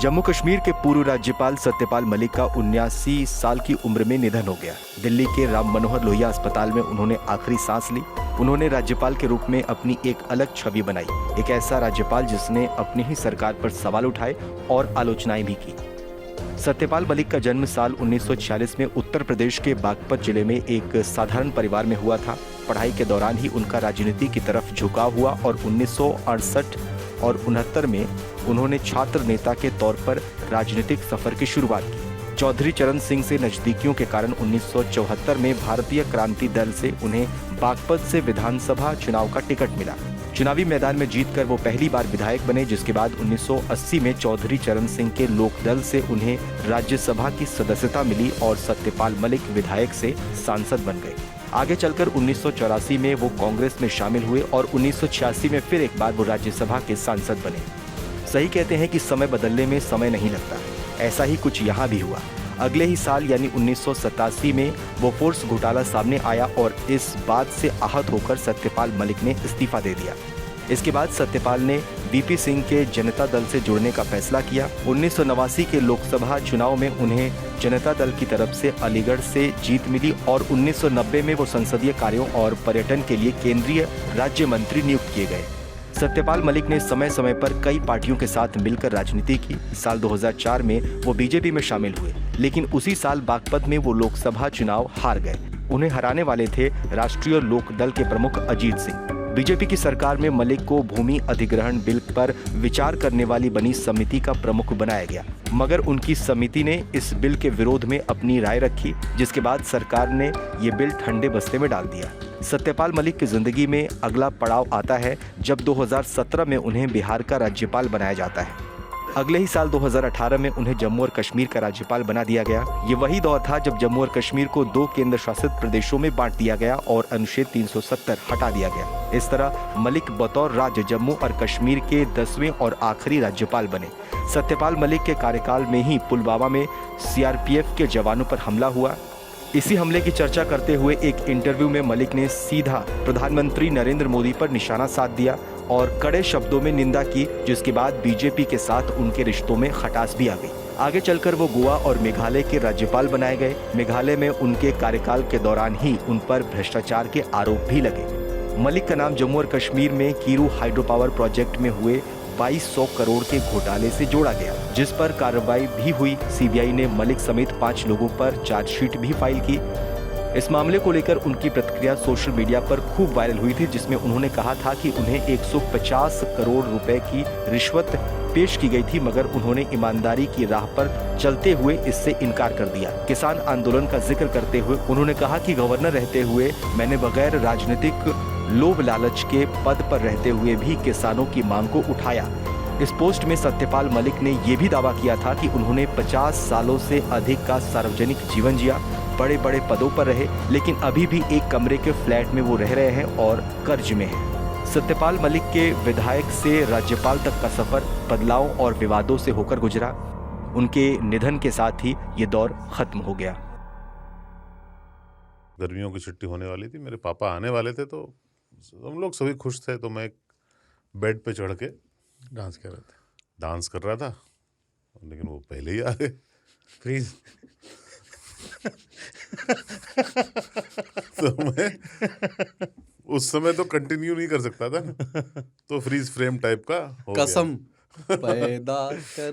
जम्मू कश्मीर के पूर्व राज्यपाल सत्यपाल मलिक का 79 साल की उम्र में निधन हो गया। दिल्ली के राम मनोहर लोहिया अस्पताल में उन्होंने आखिरी सांस ली। उन्होंने राज्यपाल के रूप में अपनी एक अलग छवि बनाई, एक ऐसा राज्यपाल जिसने अपनी ही सरकार पर सवाल उठाए और आलोचनाएं भी की। सत्यपाल मलिक का जन्म साल 1946 में उत्तर प्रदेश के बागपत जिले में एक साधारण परिवार में हुआ था। पढ़ाई के दौरान ही उनका राजनीति की तरफ झुकाव हुआ और 1968 और 69 में उन्होंने छात्र नेता के तौर पर राजनीतिक सफर की शुरुआत की। चौधरी चरण सिंह से नजदीकियों के कारण 1974 में भारतीय क्रांति दल से उन्हें बागपत से विधानसभा चुनाव का टिकट मिला। चुनावी मैदान में जीतकर वो पहली बार विधायक बने, जिसके बाद 1980 में चौधरी चरण सिंह के लोकदल से उन्हें राज्यसभा की सदस्यता मिली और सत्यपाल मलिक विधायक से सांसद बन गए। आगे चलकर 1984 में वो कांग्रेस में शामिल हुए और 1986 में फिर एक बार वो राज्यसभा के सांसद बने। सही कहते हैं कि समय बदलने में समय नहीं लगता। ऐसा ही कुछ यहाँ भी हुआ। अगले ही साल यानी 1987 में बोफोर्स घोटाला सामने आया और इस बात से आहत होकर सत्यपाल मलिक ने इस्तीफा दे दिया। इसके बाद सत्यपाल ने वीपी सिंह के जनता दल से जुड़ने का फैसला किया। 1989 के लोकसभा चुनाव में उन्हें जनता दल की तरफ से अलीगढ़ से जीत मिली और 1990 में वो संसदीय कार्यों और पर्यटन के लिए केंद्रीय राज्य मंत्री नियुक्त किए गए। सत्यपाल मलिक ने समय समय पर कई पार्टियों के साथ मिलकर राजनीति की। साल 2004 में वो बीजेपी में शामिल हुए, लेकिन उसी साल बागपत में वो लोकसभा चुनाव हार गए। उन्हें हराने वाले थे राष्ट्रीय लोक दल के प्रमुख अजीत सिंह। बीजेपी की सरकार में मलिक को भूमि अधिग्रहण बिल पर विचार करने वाली बनी समिति का प्रमुख बनाया गया, मगर उनकी समिति ने इस बिल के विरोध में अपनी राय रखी, जिसके बाद सरकार ने ये बिल ठंडे बस्ते में डाल दिया। सत्यपाल मलिक की जिंदगी में अगला पड़ाव आता है जब 2017 में उन्हें बिहार का राज्यपाल बनाया जाता है। अगले ही साल 2018 में उन्हें जम्मू और कश्मीर का राज्यपाल बना दिया गया। ये वही दौर था जब जम्मू और कश्मीर को 2 केंद्र शासित प्रदेशों में बांट दिया गया और अनुच्छेद 370 हटा दिया गया। इस तरह मलिक बतौर राज्य जम्मू और कश्मीर के 10वें और आखिरी राज्यपाल बने। सत्यपाल मलिक के कार्यकाल में ही पुलवामा में सीआरपीएफ के जवानों पर हमला हुआ। इसी हमले की चर्चा करते हुए एक इंटरव्यू में मलिक ने सीधा प्रधानमंत्री नरेंद्र मोदी पर निशाना साध दिया और कड़े शब्दों में निंदा की, जिसके बाद बीजेपी के साथ उनके रिश्तों में खटास भी आ गई। आगे चलकर वो गोवा और मेघालय के राज्यपाल बनाए गए। मेघालय में उनके कार्यकाल के दौरान ही उन पर भ्रष्टाचार के आरोप भी लगे। मलिक का नाम जम्मू और कश्मीर में कीरू हाइड्रो पावर प्रोजेक्ट में हुए 2200 करोड़ के घोटाले से जोड़ा गया, जिस पर कार्रवाई भी हुई। सीबीआई ने मलिक समेत 5 लोगों पर चार्जशीट भी फाइल की। इस मामले को लेकर उनकी प्रतिक्रिया सोशल मीडिया पर खूब वायरल हुई थी, जिसमें उन्होंने कहा था कि उन्हें 150 करोड़ रुपए की रिश्वत पेश की गई थी, मगर उन्होंने ईमानदारी की राह पर चलते हुए इससे इनकार कर दिया। किसान आंदोलन का जिक्र करते हुए उन्होंने कहा कि गवर्नर रहते हुए मैंने बगैर राजनीतिक लोभ लालच के पद पर रहते हुए भी किसानों की मांग को उठाया। इस पोस्ट में सत्यपाल मलिक ने यह भी दावा किया था कि उन्होंने 50 सालों से अधिक का सार्वजनिक जीवन जिया, बड़े बड़े पदों पर रहे, लेकिन अभी भी एक कमरे के फ्लैट में वो रह रहे हैं और कर्ज में हैं। सत्यपाल मलिक के विधायक से राज्यपाल तक का सफर बदलाव और विवादों से होकर गुजरा। उनके निधन के साथ ही ये दौर खत्म हो गया। गर्मियों की छुट्टी होने वाली थी, मेरे पापा आने वाले थे, तो हम लोग सभी खुश थे। तो मैं बेड पे चढ़ के डांस कर रहा था, लेकिन वो पहले ही आ गए। प्लीज तो मैं उस समय तो कंटिन्यू नहीं कर सकता था ना, तो फ्रीज फ्रेम टाइप का हो गया। कसम पैदा कर